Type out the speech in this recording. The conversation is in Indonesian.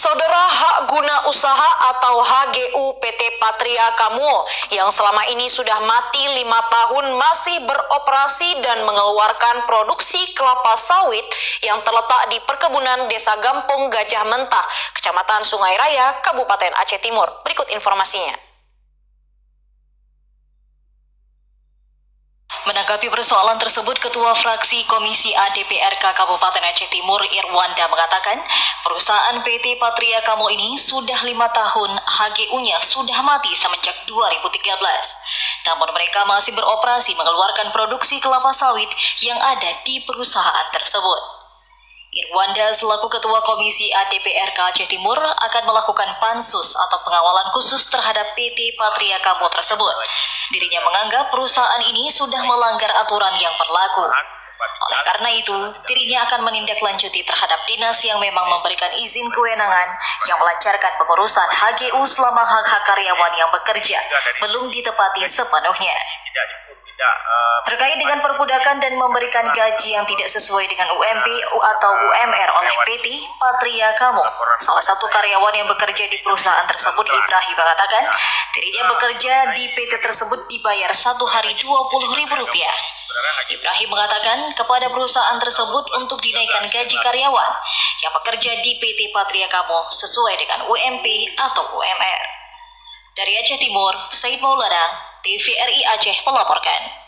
Saudara, hak guna usaha atau HGU PT Patria Kamo yang selama ini sudah mati 5 tahun masih beroperasi dan mengeluarkan produksi kelapa sawit yang terletak di perkebunan Desa Gampung Gajah Mentah, Kecamatan Sungai Raya, Kabupaten Aceh Timur. Berikut informasinya. Menanggapi persoalan tersebut, Ketua Fraksi Komisi A DPRK Kabupaten Aceh Timur Irwanda mengatakan perusahaan PT Patria Kamo ini sudah 5 tahun HGU-nya sudah mati semenjak 2013. Namun mereka masih beroperasi mengeluarkan produksi kelapa sawit yang ada di perusahaan tersebut. Irwanda selaku Ketua Komisi A DPRK Aceh Timur akan melakukan pansus atau pengawalan khusus terhadap PT Patria Kamo tersebut. Dirinya menganggap perusahaan ini sudah melanggar aturan yang berlaku. Oleh karena itu, dirinya akan menindaklanjuti terhadap dinas yang memang memberikan izin kewenangan yang melancarkan pengurusan HGU selama hak-hak karyawan yang bekerja belum ditepati sepenuhnya. Terkait dengan perbudakan dan memberikan gaji yang tidak sesuai dengan UMP atau UMR oleh PT Patria Kamo, salah satu karyawan yang bekerja di perusahaan tersebut, Ibrahim, mengatakan dirinya bekerja di PT tersebut dibayar satu hari Rp20.000. Ibrahim mengatakan kepada perusahaan tersebut untuk dinaikkan gaji karyawan yang bekerja di PT Patria Kamo sesuai dengan UMP atau UMR. Dari Aceh Timur, Said Maulana, TVRI Aceh melaporkan.